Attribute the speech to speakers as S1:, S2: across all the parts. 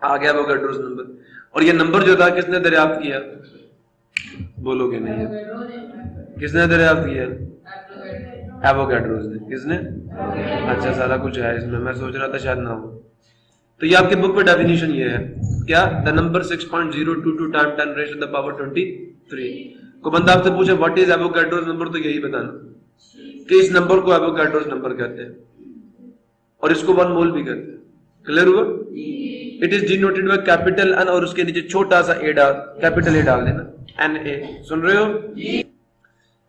S1: आ गया Avogadro's number. और ये नंबर जो था किसने दरियाफ्त किया? बोलोगे नहीं है? किसने दरियाफ्त किया? एवोगाड्रोस ने। किसने? अच्छा, सारा कुछ है इसमें, मैं सोच रहा था शायद ना हो। तो ये आपके बुक पे डेफिनेशन ये है क्या? The number 6.022 time 10 raise to the power 23। को बंदा आपसे पूछे व्हाट इज एवोगाड्रोस नंबर, तो यही बताना कि इस नंबर को एवोगाड्रोस नंबर कहते हैं और इसको 1 मोल भी कहते हैं। क्लियर हुआ? It is denoted by capital N और उसके नीचे छोटा सा ए डाल, कैपिटल ए डाल देना, एन ए। सुन रहे हो?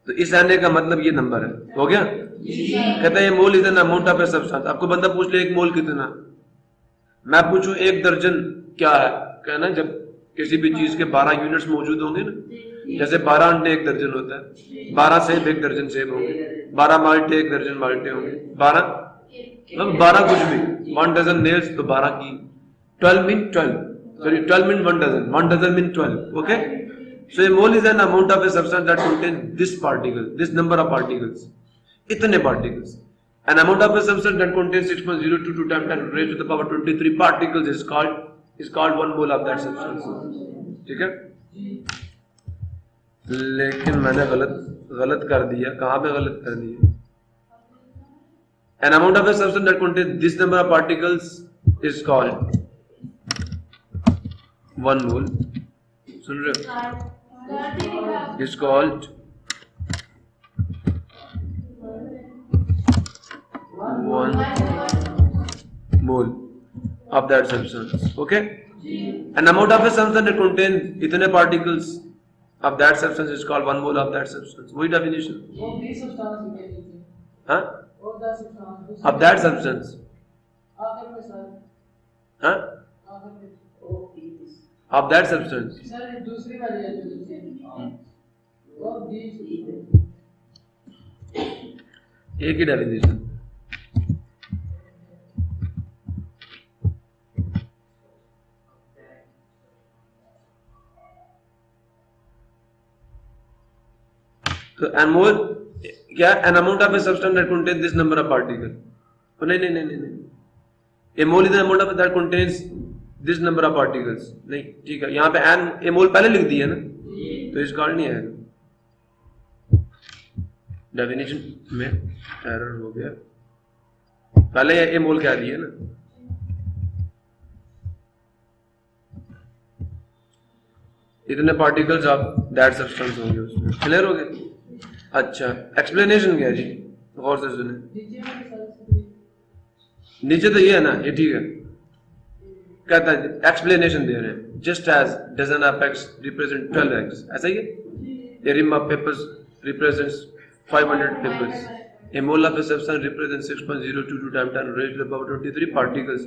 S1: तो इस एन ए का मतलब ये नंबर है। हो गया? कहता है ये मोल is an amount of a substance. आपको बंदा पूछ ले एक मोल कितना, मैं पूछूं 1 दर्जन क्या है, कहना जब किसी भी चीज के 12 यूनिट्स मौजूद होंगे ना, जैसे 12 अंडे 1 दर्जन होता है, 12 सेब 1 दर्जन सेब होंगे, 12 माल्टे 1 दर्जन माल्टे होंगे, 12 कुछ भी, 1 डजन नेल्स तो 12 की, 12 mean 12, sorry 12 mean 1 dozen, 1 dozen mean 12। Okay, so a mole is an amount of a substance that contain this particle, this number of particles, इतने particles. An amount of a substance that contains 6.022 times 10 raised to the power 23 particles is called 1 mole of that substance. ठीक है? लेकिन मैंने गलत कर दिया। कहां पे गलत कर दिया? An amount of a substance that contains this number of particles is called 1 mole. सुन रहे हो? Is called 1 mole of that substance. Okay? An amount of a substance that contains इतने particles of that substance is called 1 mole of that substance. वही definition. हाँ? Of that substance. हाँ? Of that substance. एक ही definition. तो an mole क्या? An amount of a substance that contains this number of particle. नहीं, a mole is an amount of that contains this number of particles. नहीं, ठीक है, यहाँ पे एन ए मोल पहले लिख दिया ना, तो इस कारण नहीं आएगा। डेफिनेशन में एरर हो गया, पहले ए मोल क्या दिया ना। इतने पार्टिकल्स ऑफ दैट सब्सटेंस होंगे उसमें। क्लियर हो गया? अच्छा, एक्सप्लेनेशन क्या है जी, गौर से सुने। नीचे तो ये है ना, ये ठीक है। कहता है एक्सप्लेनेशन दे रहे हैं, just as dozen of eggs represent 12 eggs, ऐसा ही है। A ream of papers represents 500 papers, a mole of a substance represents 6.022 times 10 raised to the power 23 particles,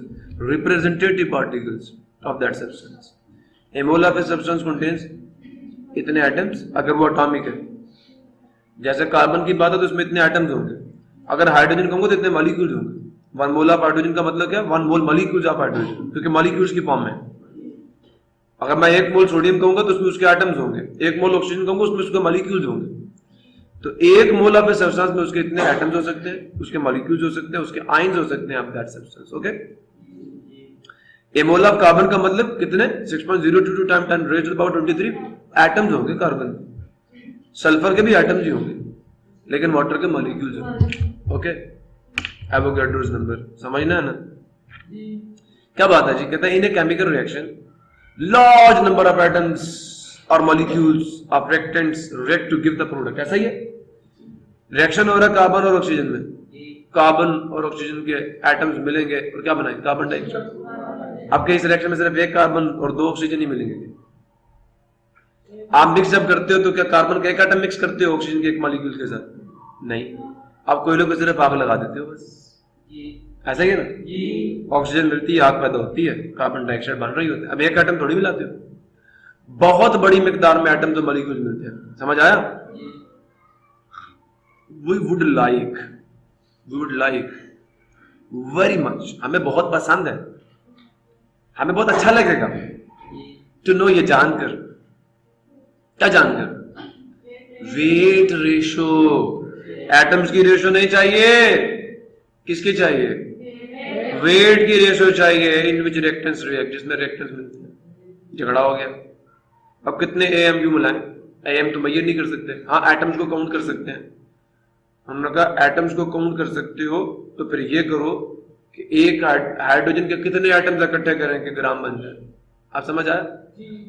S1: representative particles of that substance. A mole of a substance contains इतने atoms, अगर वो atomic है। जैसे carbon की बात है तो उसमें इतने एटम्स होंगे, अगर हाइड्रोजन कहूंगा तो इतने मॉलिक्यूल्स होंगे। 1 मोल ऑफ हाइड्रोजन का मतलब क्या? 1 मोल मॉलिक्यूल्स ऑफ हाइड्रोजन, क्योंकि मॉलिक्यूल्स की फॉर्म में। अगर मैं 1 मोल सोडियम कहूंगा तो उसमें उसके एटम्स होंगे, 1 मोल ऑक्सीजन कहूंगा उसमें उसके मॉलिक्यूल्स होंगे। तो 1 मोल ऑफ ए सब्सटेंस में उसके इतने एटम्स हो सकते हैं, उसके मॉलिक्यूल्स हो सकते हैं, उसके आयंस हो सकते हैं of that substance. Okay, A mole of carbon का मतलब कितने? 6.022 times 10 raised to the power 23 atoms होंगे कार्बन। सल्फर के भी एटम्स ही होंगे, लेकिन वाटर के मॉलिक्यूल्स होंगे। ओके, एवोगाड्रोस नंबर समझना है ना? क्या बात है जी? कहता है in a chemical reaction large number of atoms और molecules of reactants react to give the product. ऐसा ही है, रिएक्शन हो रहा है कार्बन और ऑक्सीजन में, कार्बन और ऑक्सीजन के एटम्स मिलेंगे और क्या बनाएंगे? Carbon dioxide. आपके इस रिएक्शन में सिर्फ 1 कार्बन और 2 ऑक्सीजन ही मिलेंगे। आप मिक्स जब करते हो तो क्या कार्बन का 1 एटम मिक्स करते हो ऑक्सीजन के 1 मॉलिक्यूल के साथ? नहीं, आप कोयले को सिर्फ आग लगा देते हो बस। ऐसा ही है ना? ऑक्सीजन मिलती है, आग पैदा होती है, कार्बन डाइऑक्साइड बन रही होती है। अब 1 एटम थोड़ी मिलाते हो, बहुत बड़ी मिकदार में एटम्स और मॉलिक्यूल मिलते हैं। समझ आया? We would like very much, हमें बहुत पसंद है, हमें बहुत अच्छा लगेगा टू नो, ये जानकर। क्या जानकर? Weight ratio. एटम्स की रेशो नहीं चाहिए, किसकी चाहिए? वेट की रेशियो चाहिए इन विच रिएक्टेंस रिएक्ट, जिसमें रिएक्टेंस मिलते हैं। झगड़ा हो गया। अब कितने AMU मिलाएं? AM तो मैयर नहीं कर सकते, हाँ एटम्स को काउंट कर सकते हैं। हमने कहा एटम्स को काउंट कर सकते हो तो फिर ये करो कि एक हाइड्रोजन के कितने एटम्स इकट्ठे करें कि ग्राम बन जाए। आप समझ आया?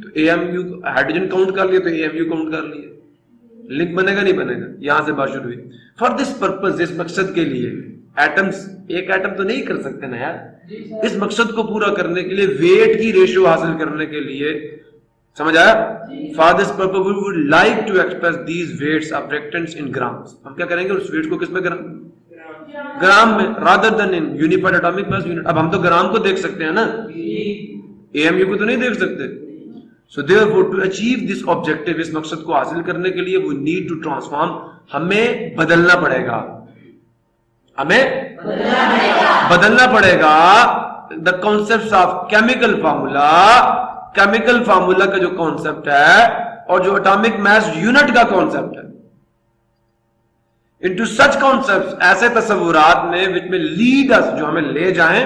S1: तो AMU हाइड्रोजन काउंट कर लिए तो AMU काउंट कर लिए। लिंक बनेगा नहीं बनेगा? यहां से बात शुरू हुई। फॉर दिस पर्पज, इस मकसद के लिए एटम्स, एक एटम तो नहीं कर सकते ना यार। इस मकसद को पूरा करने के लिए, वेट की रेशियो हासिल करने के लिए, समझ आया? For this purpose we would like to express these weights of reactants in grams. हम क्या करेंगे उस वेट को किस में? ग्राम में, rather then in unified atomic mass unit. अब हम तो ग्राम को देख सकते हैं ना, AMU को तो नहीं देख सकते। So therefore to achieve this objective, इस मकसद को हासिल करने के लिए वी नीड टू ट्रांसफॉर्म, हमें बदलना पड़ेगा, हमें बदलना पड़ेगा the concept of chemical formula, chemical formula का जो कॉन्सेप्ट है और जो एटॉमिक मास यूनिट का कॉन्सेप्ट है, इनटू सच कॉन्सेप्ट, ऐसे तस्वुरात में विच में लीड अस, जो हमें ले जाएं,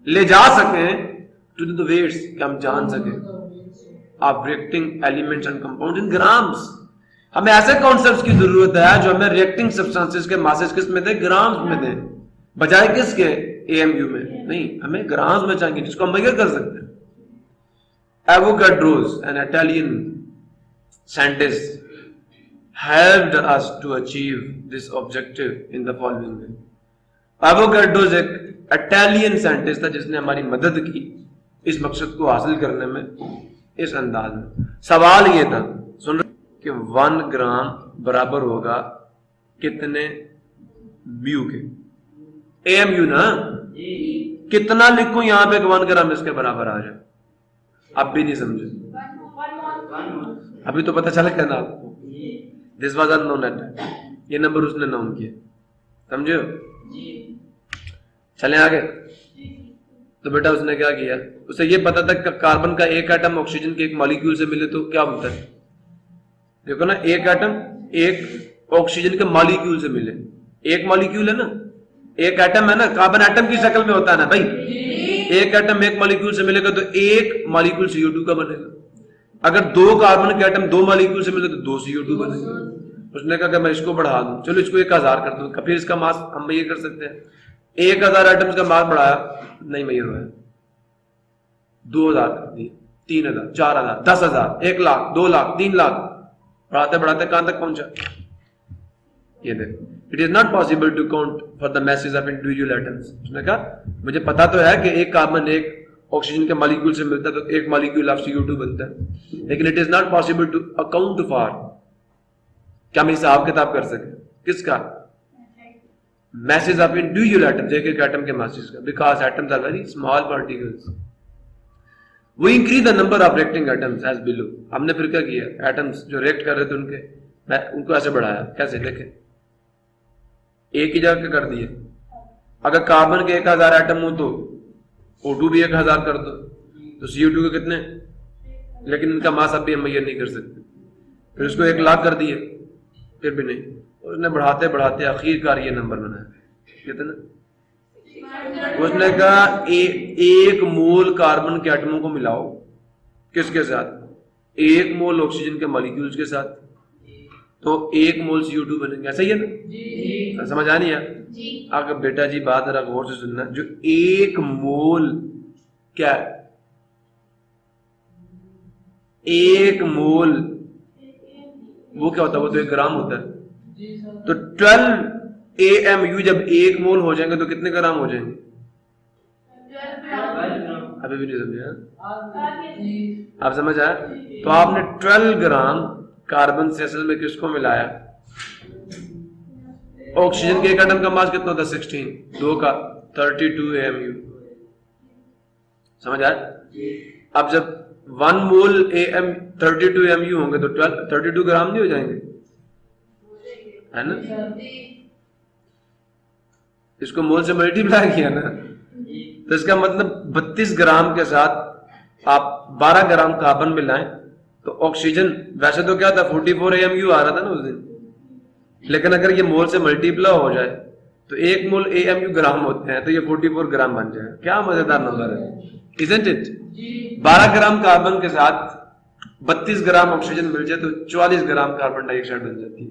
S1: ले जा सकें टू द वेट्स, कि हम जान सकें of reacting elements and compound in grams. हमें ऐसे कॉन्सेप्ट्स की जरूरत है जो हमें रिएक्टिंग सब्सटेंसेस के मासेस किस में दे? ग्राम्स में दे, बजाय किसके? AMU में नहीं, हमें ग्राम्स में चाहिए जिसको हम मेजर कर सकते हैं। Avogadro's, an Italian scientist, helped us to achieve this objective in the following way. Avogadro's एक इटालियन साइंटिस्ट था जिसने हमारी मदद की इस मकसद को हासिल करने में इस अंदाज में। सवाल ये था, सुन रहे कि 1 ग्राम बराबर होगा कितने म्यू के? AMU ना, कितना लिखूं यहां पे 1 ग्राम इसके बराबर आ जाए? आप भी नहीं समझे, अभी तो पता चला क्या ना आपको। दिस वाज अननोन एट, ये नंबर उसने नाउन किया, समझे हो? चले आगे। तो बेटा उसने क्या किया, उसे ये पता था कि कार्बन का एक एटम ऑक्सीजन के एक मॉलिक्यूल से मिले तो क्या होता है। देखो ना, एक एटम एक ऑक्सीजन के मॉलिक्यूल से मिले, एक मॉलिक्यूल है ना, एक एटम है ना, कार्बन एटम की शक्ल में होता है ना भाई। एक एटम एक मॉलिक्यूल से मिलेगा तो एक मॉलिक्यूल CO2 का बनेगा। अगर 2 कार्बन के एटम 2 मॉलिक्यूल से मिले तो 2 CO2 बनेगा। उसने कहा कि मैं इसको बढ़ा दूं, चलो इसको 1000 कर दूं, फिर इसका मास हम ये कर सकते हैं। 1000 एटम्स का मास बढ़ाया, नहीं मैयर हुआ, 2000 कर दिए, 3000, 4000, 10,000, 1 लाख, 2 लाख, 3 लाख, बढ़ाते बढ़ाते कहां तक पहुंचा? ये देखो, it is not possible to count for the masses of individual atoms. उसने कहा मुझे पता तो है कि एक कार्बन एक ऑक्सीजन के मॉलिक्यूल से मिलता है तो एक मॉलिक्यूल ऑफ CO2 बनता है, लेकिन it is not possible to account for, क्या हम हिसाब किताब कर सके किसका? मैसेज ऑफ इंडिविजुअल एटम्स, एक एक एटम के मैसेज का, because atoms are very small particles. We increase the number of reacting atoms as below. हमने फिर क्या किया, एटम्स जो रिएक्ट कर रहे थे उनको ऐसे बढ़ाया, कैसे देखें, एक ही जगह कर दिए। अगर कार्बन के 1000 एटम हो तो O2 भी 1000 कर दो, तो CO2 के कितने? लेकिन इनका मास अब भी हम मैयर नहीं कर सकते। फिर उसको 1 लाख कर दिए, फिर भी नहीं। उसने बढ़ाते बढ़ाते आखिरकार ये नंबर बनाया, कितना? उसने कहा 1 मोल कार्बन के एटमों को मिलाओ, किसके साथ? 1 मोल ऑक्सीजन के मॉलिक्यूल्स के साथ, तो 1 मोल CO2 बनेंगे। सही है ना जी? समझ आ नहीं है? अगर बेटा जी बात जरा गौर से सुनना, जो 1 मोल क्या है? 1 मोल वो क्या होता है? वो तो 1 ग्राम होता है। तो 12 AMU जब 1 मोल हो जाएंगे तो कितने ग्राम हो जाएंगे? अभी भी नहीं समझे? आप समझ आया? तो आपने 12 ग्राम कार्बन से असल में किसको मिलाया? ऑक्सीजन के एक एटम का मास कितना होता है? 16, 2 का 32 AMU। समझ आया? अब जब 1 मोल 32 AMU होंगे तो 32 ग्राम नहीं हो जाएंगे, है ना? इसको मोल से मल्टीप्लाई किया ना, तो इसका मतलब 32 ग्राम के साथ आप 12 ग्राम कार्बन मिलाएं तो ऑक्सीजन, वैसे तो क्या था 44 AMU आ रहा था ना उस दिन, लेकिन अगर ये मोल से मल्टीप्लाई हो जाए तो 1 मोल AMU ग्राम होते हैं, तो ये 44 ग्राम बन जाए। क्या मजेदार नंबर है, इजंट इट? 12 ग्राम कार्बन के साथ 32 ग्राम ऑक्सीजन मिल जाए तो 44 ग्राम कार्बन डाइऑक्साइड बन जाती है।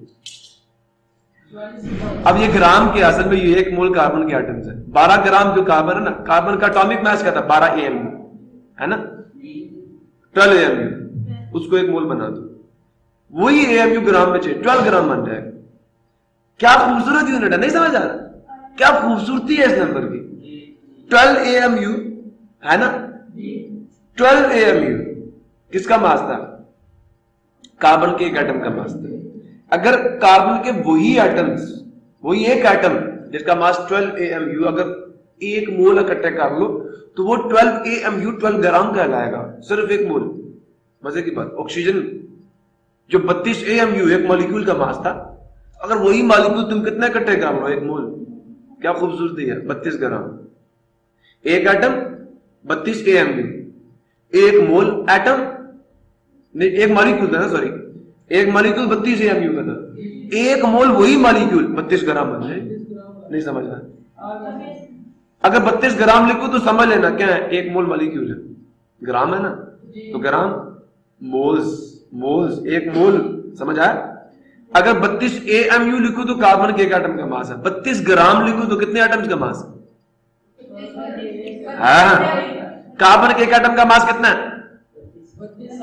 S1: अब ये ग्राम के असल में ये 1 मोल कार्बन के एटम्स है। 12 ग्राम जो कार्बन है ना, कार्बन का एटॉमिक मास क्या था? 12 AMU है ना, 12 AMU, उसको 1 मोल बना दो, वही AMU ग्राम में चाहिए, 12 ग्राम बन जाएगा। क्या खूबसूरत यूनिट है, नहीं समझ आ रहा? क्या खूबसूरती है इस नंबर की। 12 AMU है ना, 12 AMU किसका मास था? कार्बन के एक एटम का मास था। अगर कार्बन के वही एटम्स, वही एक एटम जिसका मास 12 AMU, अगर 1 मोल इकट्ठे कर लो तो वो 12 AMU 12 ग्राम कहलाएगा, सिर्फ 1 मोल। मजे की बात, ऑक्सीजन जो 32 AMU एक मॉलिक्यूल का मास था, अगर वही मॉलिक्यूल तुम कितने इकट्ठे कर लो, 1 मोल। क्या खूबसूरती है, 32 ग्राम। एक एटम 32 AMU, 1 मोल एटम नहीं, एक मॉलिक्यूल था ना, सॉरी, एक मॉलिक्यूल 32 AMU का था, 1 मोल वही मॉलिक्यूल 32 ग्राम बन जाए। नहीं समझ रहा? अगर 32 ग्राम लिखो तो समझ लेना क्या है, 1 मोल मॉलिक्यूल है, ग्राम है ना, तो ग्राम, मोल्स, मोल्स, 1 मोल, समझ आया? अगर 32 AMU लिखो तो कार्बन के एक एटम का मास है, 32 ग्राम लिखो तो कितने एटम्स का मास है? हाँ, कार्बन के एक एटम का मास कितना है?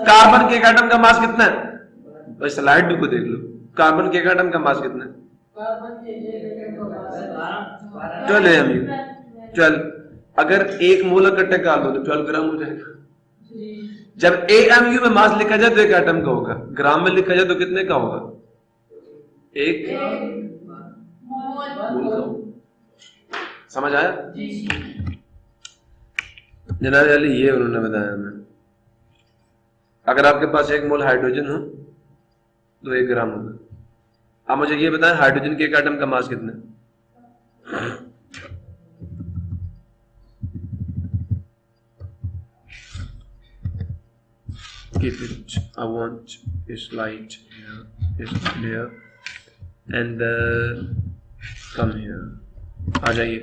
S1: कार्बन के एक एटम का मास कितना है? भाई स्लाइड को देख लो, कार्बन के एक एटम का मास कितना है? 12 AMU, 12। अगर 1 मोल इकट्ठे कर दो तो 12 ग्राम हो जाएगा। जब AMU में मास लिखा जाए तो एक एटम का होगा, ग्राम में लिखा जाए तो कितने का होगा? 1 मोल का होगा। समझ आया? जनरली ये उन्होंने बताया हमें। अगर आपके पास 1 मोल हाइड्रोजन हो तो 1 ग्राम होगा। आप मुझे ये बताएं, हाइड्रोजन के एक एटम का मास कितना है? Keep it. I want a slide here and come here. आ जाइए।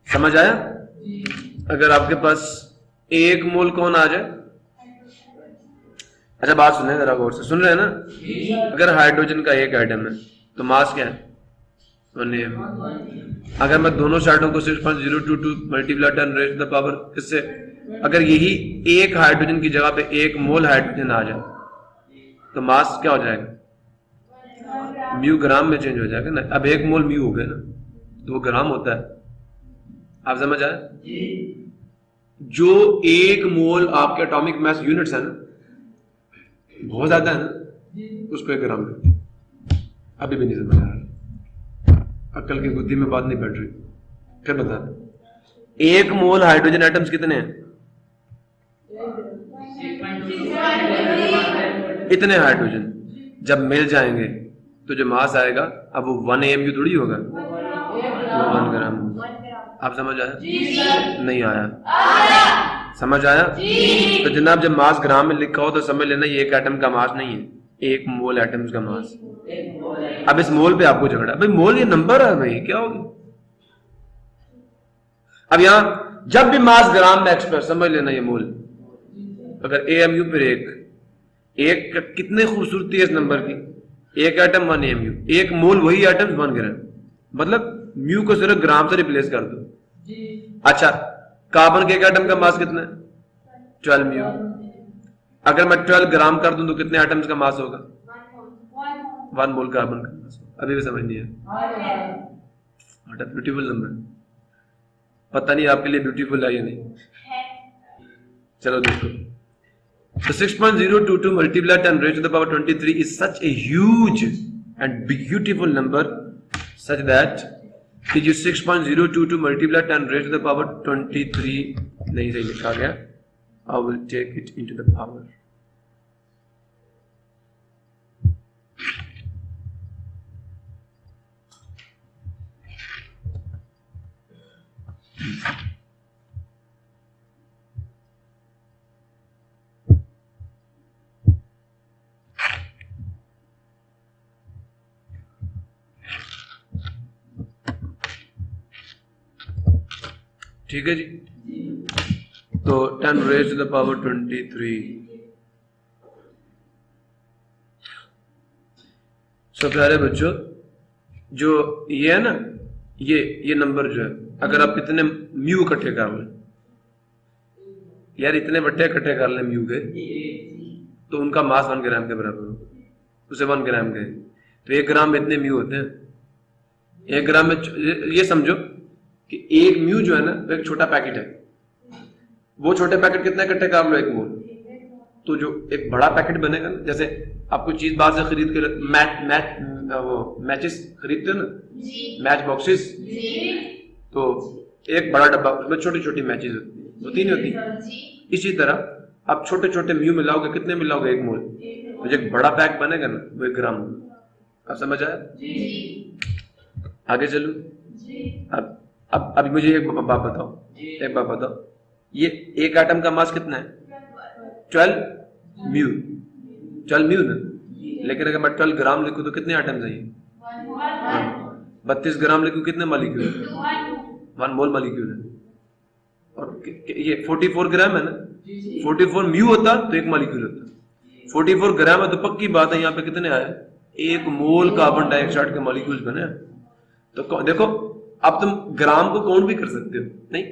S1: समझ आया? अगर आपके पास 1 मोल कौन आ जाए? अच्छा बात सुने जरा गौर से, सुन रहे हैं ना? अगर हाइड्रोजन का एक एटम है तो मास क्या है? 1 AMU। अगर मैं दोनों साइडों को 6.022 multiply 10 raise to the power, किससे? अगर यही एक हाइड्रोजन की जगह पे 1 मोल हाइड्रोजन आ जाए तो मास क्या हो जाएगा? म्यू ग्राम में चेंज हो जाएगा ना। अब 1 मोल म्यू हो गया ना, तो वो ग्राम होता है। आप समझ आए? जो 1 मोल आपके एटॉमिक मास यूनिट्स है ना, बहुत ज्यादा है ना, उसको 1 ग्राम करते हैं। अभी भी नहीं समझ आ रहा, अक्ल की बुद्धि में बात नहीं बैठ रही, फिर बता। 1 मोल हाइड्रोजन एटम्स कितने हैं? इतने हाइड्रोजन जब मिल जाएंगे तो जो मास आएगा, अब वो 1 AMU थोड़ी होगा, वो 1 ग्राम। आप समझ आया? नहीं आया? समझ आया? तो जनाब जब मास ग्राम में लिखा हो तो समझ लेना ये एक एटम का मास नहीं है, 1 मोल एटम्स का मास। अब इस मोल पे आपको झगड़ा, भाई मोल ये नंबर है भाई, क्या होगा? अब यहां जब भी मास ग्राम में एक्सप्रेस, समझ लेना ये मोल। अगर AMU फिर एक कितने खूबसूरती है इस नंबर की, एक एटम 1 AMU, 1 मोल वही एटम 1 ग्राम, मतलब म्यू को सिर्फ ग्राम से रिप्लेस कर दो। अच्छा, कार्बन के एक एटम का मास कितना है? 12 म्यू। अगर मैं 12 ग्राम कर दूं तो कितने एटम्स का मास होगा? 1 मोल कार्बन का मास। अभी भी समझ नहीं है? ब्यूटीफुल नंबर, पता नहीं आपके लिए ब्यूटीफुल है या नहीं। चलो देखो, so 6.022 multiplied 10 raised to the power 23 is such a huge and beautiful number such that कि जो 6.022 multiplied 10 raised to the power 23 नहीं सही लिखा गया, I will take it into the power. ठीक है जी। तो 10 raised to the power 23। सो प्यारे बच्चों, जो ये है ना, ये नंबर जो है, अगर आप इतने म्यू इकट्ठे कर लें, यार इतने बट्टे इकट्ठे कर लें म्यू के, तो उनका मास 1 ग्राम के बराबर होगा, उसे 1 ग्राम के। तो 1 ग्राम में इतने म्यू होते हैं। 1 ग्राम में ये समझो कि 1 म्यू जो है ना, वो एक छोटा पैकेट है। वो छोटे पैकेट कितने इकट्ठे कर लो, 1 मोल। तो जो एक बड़ा पैकेट बनेगा ना, जैसे आप कोई चीज बाहर से खरीद के वो मैचेस खरीदते हो ना, मैच बॉक्सेस, तो एक बड़ा डब्बा, उसमें छोटी छोटी मैचेस होती नहीं होती। इसी तरह आप छोटे छोटे म्यू मिलाओगे, कितने मिलाओगे, 1 मोल। तो जो एक बड़ा पैक बनेगा ना, वो 1 ग्राम होगा। आप समझ आया? आगे चलो। अब अभी मुझे एक बात बताओ, ये एक एटम का मास कितना है? 12 म्यू ना। लेकिन अगर मैं 12 ग्राम लिखूं तो कितने एटम्स हैं? 32 ग्राम लिखूं कितने मॉलिक्यूल? 1 मोल मॉलिक्यूल है। और ये 44 ग्राम है ना, 44 म्यू होता तो 1 मॉलिक्यूल होता। 44 ग्राम है तो पक्की बात है यहाँ पे कितने आए? 1 मोल कार्बन डाइऑक्साइड के मॉलिक्यूल्स बने। तो देखो, अब तुम ग्राम को काउंट भी कर सकते हो, नहीं?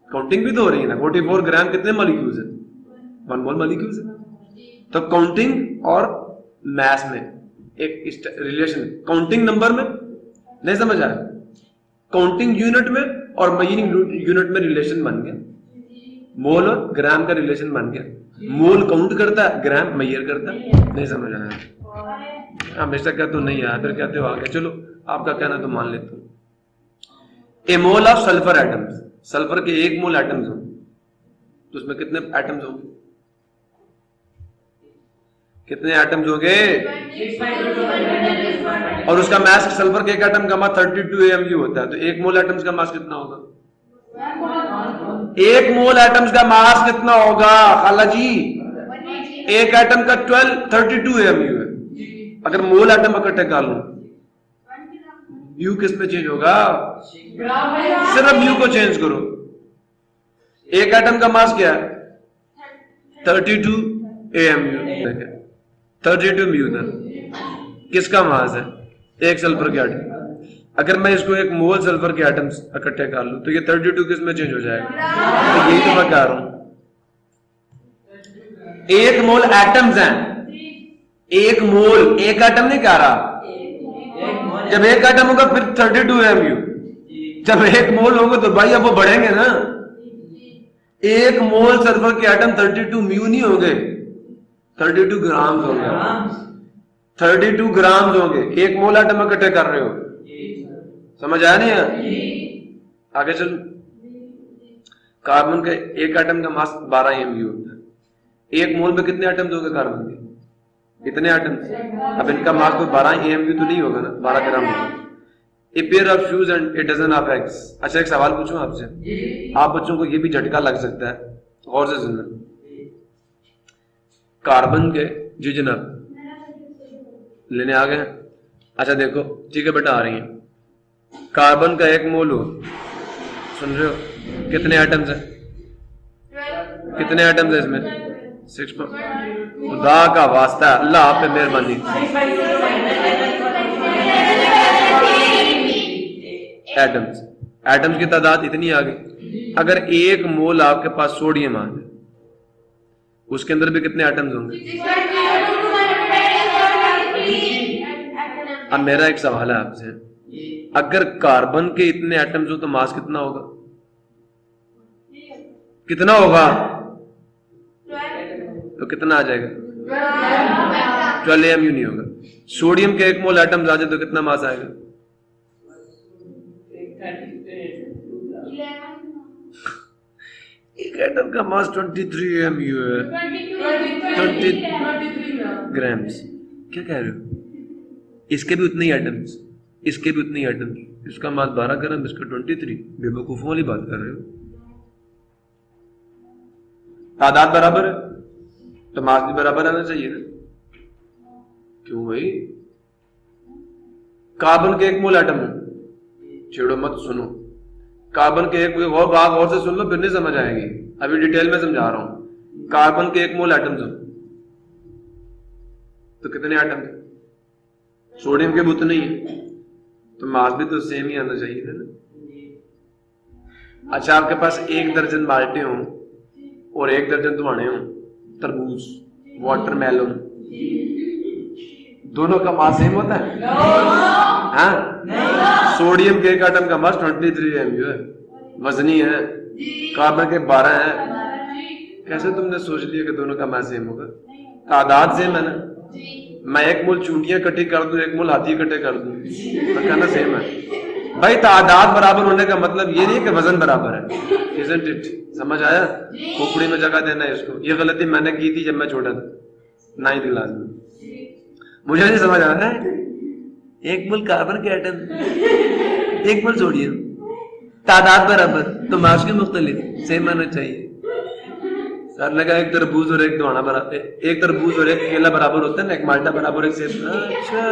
S1: काउंटिंग भी तो हो रही है ना। 44 ग्राम कितने मॉलिक्यूल्स है? 1 मोल मॉलिक्यूल्स है। तो काउंटिंग और मैथ में एक रिलेशन, काउंटिंग नंबर में नहीं समझ आया, काउंटिंग यूनिट में और मेजरिंग यूनिट में रिलेशन बन गया। मोल और ग्राम का रिलेशन बन गया। मोल काउंट करता है, ग्राम मेजर करता है। नहीं समझ आया? हमेशा कहते हो नहीं आया, फिर कहते हो आ गया। चलो आपका कहना तो मान लेता हूं। A mole of sulphur atoms, sulphur के 1 मोल एटम्स होंगे तो उसमें कितने एटम्स होंगे? कितने एटम्स होंगे? और उसका मास, सल्फर के एक एटम का मास 32 AMU होता है। तो 1 मोल एटम्स का मास कितना होगा? 1 मोल एटम्स का मास कितना होगा खाला जी? एक एटम का 32 AMU है। अगर मोल एटम इकट्ठे कर लो, म्यू किस पे चेंज होगा? सिर्फ म्यू को चेंज करो। एक एटम का मास क्या है? 32 AMU। 32 म्यू था। किसका मास है? एक सल्फर के एटम। अगर मैं इसको 1 मोल सल्फर के एटम्स इकट्ठे कर लूं तो ये 32 किस में चेंज हो जाएगा? तो यही तो मैं कह रहा हूं, 1 मोल एटम्स हैं। 1 मोल, एक एटम नहीं कह रहा। जब 1 एटम होगा फिर 32 AMU। जब 1 मोल होगा तो भाई अब वो बढ़ेंगे ना। 1 मोल सल्फर के एटम 32 म्यू नहीं होंगे, 32 ग्राम्स होंगे। 32 ग्राम्स होंगे। 1 मोल एटम इकट्ठे कर रहे हो। समझ आया नहीं है? आगे चलो। कार्बन के एक एटम का मास 12 AMU होता है। 1 मोल में कितने एटम्स होंगे कार्बन के? इतने एटम्स। अब इनका मास तो 12 AMU तो नहीं होगा ना, 12 ग्राम होगा। A pair of shoes and a dozen of eggs। अच्छा एक सवाल पूछूं आपसे, आप बच्चों को ये भी झटका लग सकता है, गौर से सुनना। कार्बन के जी जनाब लेने आ गए। अच्छा देखो, ठीक है बेटा, आ रही है। कार्बन का 1 मोल हो, सुन रहे हो? कितने एटम्स है? कितने एटम्स है इसमें? 6। खुदा का वास्ता, अल्लाह आप पे मेहरबानी। एटम्स की तादाद इतनी आ गई। अगर 1 मोल आपके पास सोडियम आ जाए, उसके अंदर भी कितने एटम्स होंगे? अब मेरा एक सवाल है आपसे, अगर कार्बन के इतने एटम्स हो तो मास कितना होगा? कितना होगा? तो कितना आ जाएगा? 12 AMU नहीं होगा। सोडियम के 1 मोल एटम्स आ जाए तो कितना मास आएगा? एक एटम का मास 23 AMU है। 23 ग्राम्स। क्या कह रहे हो? इसके भी उतने ही एटम्स, इसके भी उतने ही एटम्स। इसका मास 12 ग्राम, इसका 23। बेवकूफों वाली बात कर रहे हो। तादाद बराबर है तो मास भी बराबर आना चाहिए ना। क्यों भाई? कार्बन के 1 मोल एटम, छेड़ो मत, सुनो। कार्बन के एक और भाग और से सुन लो, फिर नहीं समझ आएगी, अभी डिटेल में समझा रहा हूं। कार्बन के 1 मोल एटम्स हो तो कितने एटम है? सोडियम के भी उतने ही है, तो मास भी तो सेम ही आना चाहिए था ना। अच्छा, आपके पास 1 दर्जन बाल्टे हो और 1 दर्जन तुम्हारे हो तरबूज, वाटरमेलन, दोनों का मास सेम होता है? हाँ? सोडियम के एक एटम का मास 23 MU है, वजनी है। कार्बन के 12 है। कैसे तुमने सोच लिया कि दोनों का मास सेम होगा? तादाद सेम है ना। मैं 1 मोल चूंटियां इकट्ठी कर दूं, 1 मोल हाथी इकट्ठे कर दूं, तो कहना सेम है भाई। तादाद बराबर होने का मतलब ये नहीं कि वजन बराबर है, isn't it? समझ आया? खोपड़ी में जगह देना है इसको। ये गलती मैंने की थी जब मैं छोटा था, 9th क्लास में। मुझे नहीं समझ आ रहा है, 1 मोल कार्बन के एटम, 1 मोल सोडियम, तादाद बराबर तो मास की मुख्तलिफ, सेम आना चाहिए। सर ने कहा 1 तरबूज और 1 दुआना बराबर, 1 तरबूज और 1 केला बराबर होता है ना, 1 माल्टा बराबर 1 सेब। अच्छा,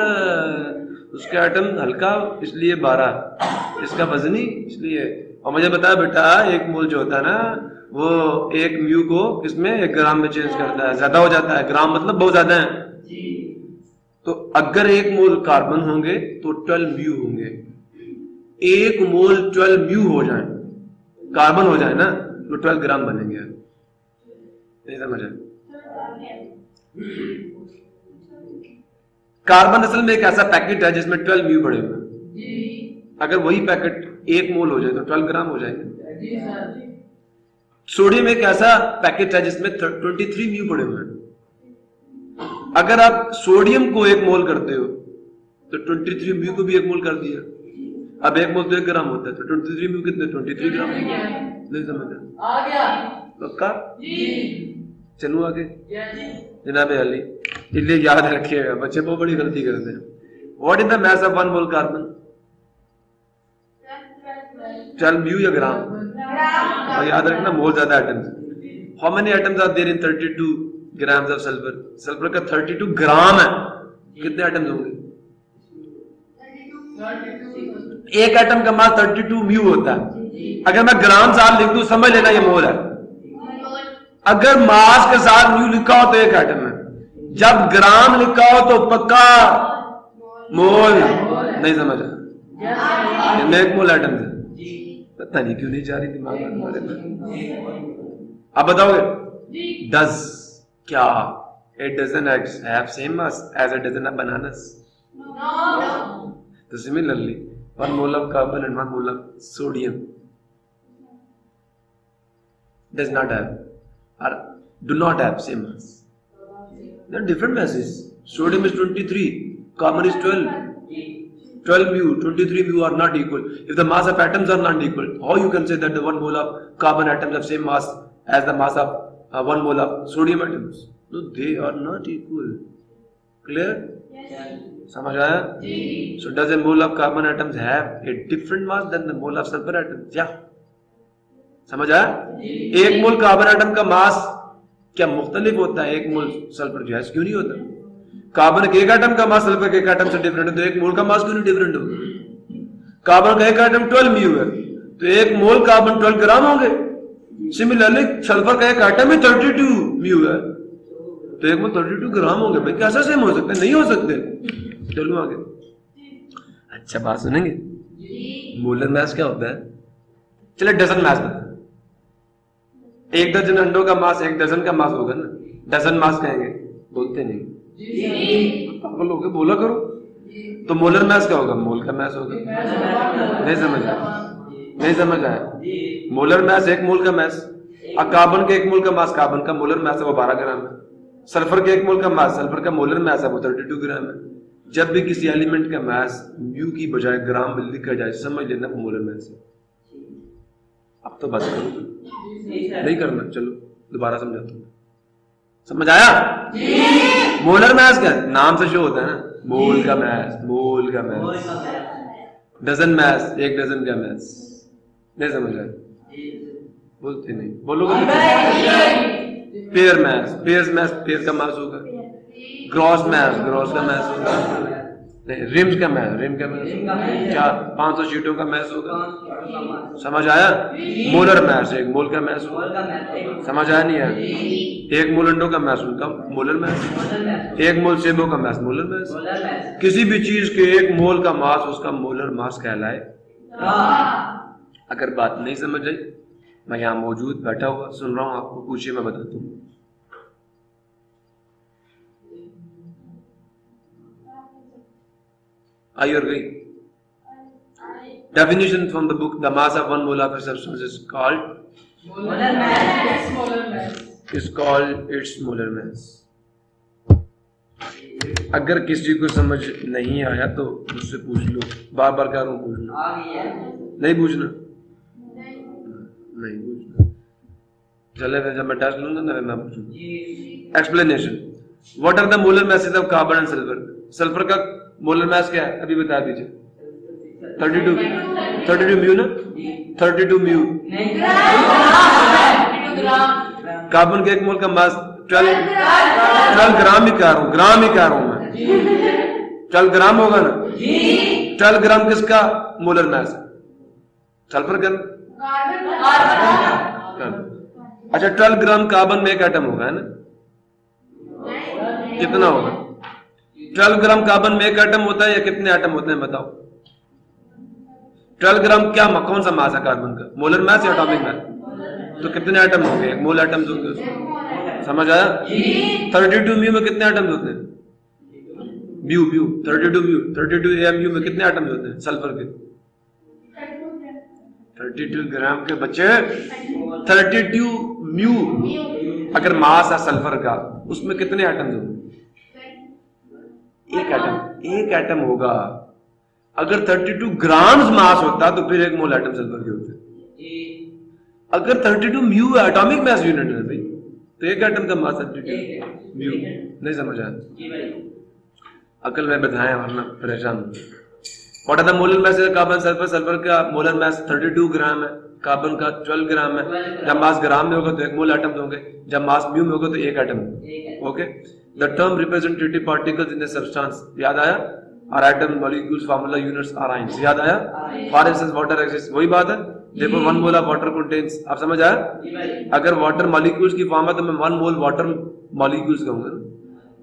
S1: उसका एटम हल्का इसलिए 12, इसका वजनी इसलिए। और मुझे बताया बेटा, 1 मोल जो होता है ना, वो 1 म्यू को इसमें 1 ग्राम में चेंज करता है, ज्यादा हो जाता है। ग्राम मतलब बहुत ज्यादा है। तो अगर 1 मोल कार्बन होंगे तो 12 म्यू होंगे। 1 मोल 12 म्यू हो जाए, कार्बन हो जाए ना, तो 12 ग्राम बनेंगे। नहीं समझ आया? कार्बन असल में एक ऐसा पैकेट है जिसमें 12 म्यू पड़े हुए हैं। अगर वही पैकेट 1 मोल हो जाए तो 12 ग्राम हो जाएंगे। सोडियम एक ऐसा पैकेट है जिसमें 23 म्यू पड़े हुए हैं। अगर आप सोडियम को 1 मोल करते हो तो 23 म्यू को भी 1 मोल कर दिया। अब 1 मोल तो 1 ग्राम होता है, तो 23 म्यू कितने? 23 ग्राम। नहीं समझ आ गया? पक्का? चलूं आगे? जनाब अली, इसलिए याद रखिएगा, बच्चे बहुत बड़ी गलती करते हैं। What is the mass of 1 mole carbon? 12 mu या ग्राम? और याद रखना, मोल ज्यादा atoms. How many atoms are there in 32 grams of sulphur? Sulphur का 32 ग्राम है, कितने एटम्स होंगे? एक एटम का मास 32 म्यू होता है। अगर मैं ग्राम साल लिख दूं, समझ लेना ये मोल है। अगर मास के साथ म्यू लिखा हो तो 1 एटम है, जब ग्राम लिखा हो तो पक्का मोल। नहीं समझा? 1 मोल एटम है। पता नहीं क्यों नहीं जा रही दिमाग में तुम्हारे में। अब बताओगे, डज क्या a dozen eggs have same mass as a dozen of bananas? No. So similarly, 1 mole of carbon and 1 mole of sodium does not have or do not have same mass. They are different masses. Sodium is 23, carbon is 12. 12 mu, 23 mu are not equal. If the mass of atoms are not equal, how you can say that the 1 mole of carbon atoms have same mass as the mass of 1 mole of sodium atoms? No, they are not equal. Clear? Yes. समझ आया? So does a mole of carbon atoms have a different mass than the mole of sulfur atoms? Yeah. समझ आया? 1 mole carbon atom का मास क्या मुख्तलिफ होता है 1 मोल sulphur जो है? क्यों नहीं होता? कार्बन के 1 एटम का मास सल्फर के 1 एटम से डिफरेंट है, तो 1 मोल का मास क्यों नहीं डिफरेंट होगा? कार्बन का 1 एटम 12 म्यू है, तो 1 मोल कार्बन 12 ग्राम होंगे। सिमिलरली सल्फर का 1 एटम ही 32 म्यू है, तो 1 मोल 32 ग्राम होंगे। भाई कैसे सेम हो सकते? नहीं हो सकते। चलो आगे। अच्छा बात सुनेंगे? मोलर मास क्या होता है? चले डजन मास बता। 1 दर्जन अंडों का मास 1 डजन का मास होगा ना, डजन मास कहेंगे, बोलते नहीं। पागल हो गए, बोला करो। तो मोलर मास क्या होगा? मोल का मास होगा। नहीं समझ आया? नहीं समझ आया? मोलर मास 1 मोल का मास। कार्बन के 1 मोल का मास, कार्बन का मोलर मास है वो 12 ग्राम है। सल्फर के 1 मोल का मास, सल्फर का मोलर मास है वो 32 ग्राम है। जब भी किसी एलिमेंट का मास म्यू की बजाय ग्राम में लिखा जाए, समझ लेना वो मोलर मास है। अब तो बस करो, नहीं करना। चलो दोबारा समझाता हूँ। समझ आया? मोलर मास क्या नाम से शो होता है ना, मोल का मास, मोल का मास। डजन मास 1 डजन का मास। नहीं समझ आया? बोलते नहीं, बोलोगे? पेयर मास, पेयर मास, पेयर का मास होगा। ग्रॉस मास, ग्रॉस का मास होगा। नहीं, रिम्स का मैथ, रिम का मैथ क्या 500 शीटों का मैथ होगा? समझ आया? मोलर मैथ, एक मोल का मैथ होगा। समझ आया नहीं आया? एक मोल अंडों का मैथ उनका मोलर मैथ, एक मोल सेबों का मैथ मोलर मैथ। किसी भी चीज के एक मोल का मास उसका मोलर मास कहलाए। अगर बात नहीं समझ आई, मैं यहाँ मौजूद बैठा हुआ सुन रहा हूँ, आपको पूछिए, मैं बताता हूँ। आई और गई? Definition from the book: the mass of one mole of a substance is called
S2: molar mass. Molar mass.
S1: Is called its molar mass. अगर किसी को समझ नहीं आया तो मुझसे पूछ लो, बार बार कह रहा हूँ पूछना, नहीं पूछना, नहीं पूछना। चले फिर जब मैं टेस्ट लूंगा ना मैं पूछूंगा। Explanation: what are the molar masses of carbon and sulphur? Sulphur का मोलर मैस क्या है अभी बता दीजिए। 32 म्यू ना, 32 म्यू। कार्बन के एक मोल का मास 12 ग्राम ही कह रहा हूं, ग्राम ही कह रहा हूं मैं। 12 ग्राम होगा ना? 12 ग्राम किसका मोलर मास? सल्फर का। अच्छा, 12 ग्राम कार्बन में एक एटम होगा, है ना? कितना होगा? 12 ग्राम कार्बन में एक एटम होता है या कितने एटम होते हैं बताओ? 12 ग्राम क्या कौन सा मास है कार्बन का? मोलर मास या एटॉमिक मास? तो कितने एटम होंगे? एक मोल एटम्स होंगे उसमें। समझ आया? 32 म्यू में कितने एटम्स होते हैं? म्यू म्यू 32 म्यू 32 एमयू में कितने एटम्स होते हैं सल्फर के? 32 ग्राम के बच्चे 32 म्यू अगर मास है सल्फर का, उसमें कितने एटम्स होंगे? एक एटम होगा। अगर 32 ग्राम्स मास होता तो फिर एक मोल एटम सल्फर के होते। अगर 32 म्यू एटॉमिक मास यूनिट है भाई, तो एक एटम का मास 32 म्यू। नहीं समझ आया? अकल में बताएं वरना परेशान। What are the molar mass of carbon sulphur? Sulphur का मोलर मास 32 ग्राम है, कार्बन का 12 ग्राम है। जब मास ग्राम में होगा तो एक मोल एटम होंगे, जब मास म्यू में होगा तो एक atom. Okay, the term representative particles in the substance, याद आया? Are atom, molecules, formula, units, or ions, याद आया? फॉर इंस्टेंस वाटर एग्जिस्ट, वही बात है। देखो 1 मोल ऑफ वाटर कंटेन्स, आप समझ आया? अगर वाटर मॉलिक्यूल्स की फॉर्म है तो मैं 1 मोल वाटर मॉलिक्यूल्स कहूंगा।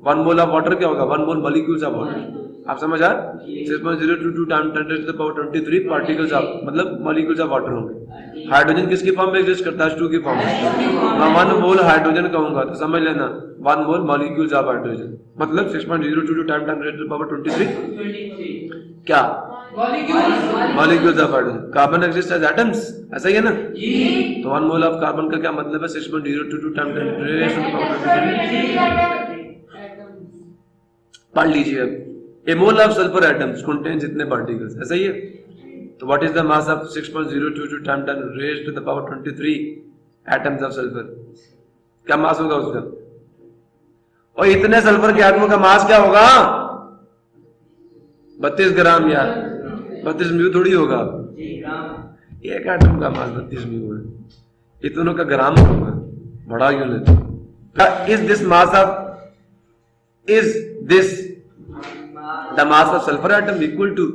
S1: 1 मोल ऑफ वाटर क्या होगा? 1 मोल मॉलिक्यूल्स ऑफ वाटर। आप समझ आया? 6.022 time 10 to the power 23 particles of, मतलब मॉलिक्यूल्स ऑफ वाटर होंगे। हाइड्रोजन किसकी फॉर्म में एग्जिस्ट करता है? H2 की फॉर्म में। मैं 1 मोल हाइड्रोजन कहूंगा तो समझ लेना 1 मोल मॉलिक्यूल्स ऑफ हाइड्रोजन, मतलब 6.022 टाइम 10 to the power 23 क्या? Molecules of hydrogen. Carbon exist as atoms, ऐसा ही है ना? तो 1 मोल ऑफ कार्बन का क्या मतलब है? 6.022 टाइम 10 to the power 23। पढ़ लीजिए अब। A mole of sulfur atoms contains इतने particles, ऐसा ही है? तो what is the mass of 6.022 times 10 raised to the power 23 atoms of sulfur? क्या मास होगा उसका? और इतने सल्फर के एटमों का मास क्या होगा? 32 ग्राम यार, 32 म्यू थोड़ी होगा। एक एटम का मास 32 म्यू है, इतनों का ग्राम होगा, बड़ा unit. Is this mass of the mass of sulfur atom equal to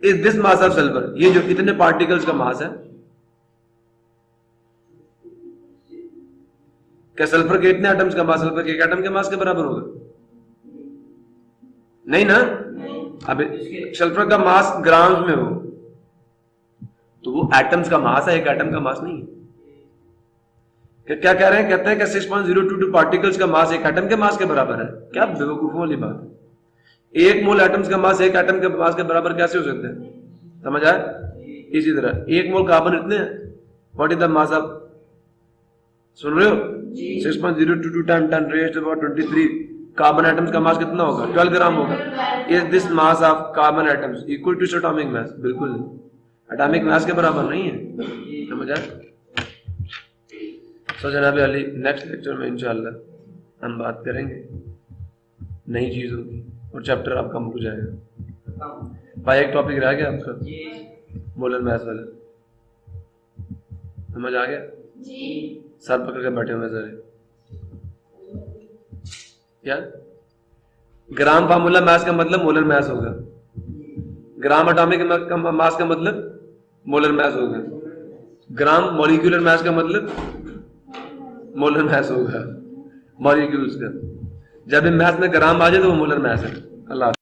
S1: is this mass of sulfur? ये जो इतने पार्टिकल्स का मास है, क्या सल्फर के इतने एटम्स का मास सल्फर के एक एटम के मास के बराबर होगा? नहीं ना। अब सल्फर का मास ग्राम्स में हो तो वो एटम्स का मास है, एक एटम का मास नहीं है। क्या कह रहे हैं? कहते हैं कि 6.022 पार्टिकल्स का मास एक एटम के मास के बराबर है। क्या बेवकूफों वाली बात है। एक मोल एटम्स का मास एक एटम के मास के बराबर कैसे हो सकता है? समझ आया? इसी तरह एक मोल कार्बन इतने हैं, what is the mass of, सुन रहे हो? 6.022 time 10 raised to the power 23 carbon atoms का मास कितना होगा? 12 ग्राम होगा। Is this mass of carbon atoms equal to atomic mass? बिल्कुल नहीं, एटॉमिक मास के बराबर नहीं है। समझ आया? तो जनाब अली, नेक्स्ट लेक्चर में इंशाल्लाह हम बात करेंगे नई चीजों की और चैप्टर आपका मुक जाएगा। भाई एक टॉपिक रह गया आपका, मोलर मैथ वाला, समझ आ गया? सर पकड़ के बैठे हुए सारे, क्या ग्राम फार्मूला मास का मतलब मोलर मास होगा, ग्राम एटॉमिक मास का मतलब मोलर मास होगा, ग्राम मॉलिक्यूलर मास का मतलब मोलर मास होगा, मॉलिक्यूल्स का। जब भी मैथ में ग्राम आ जाए तो वो मोलर मास है। अल्लाह।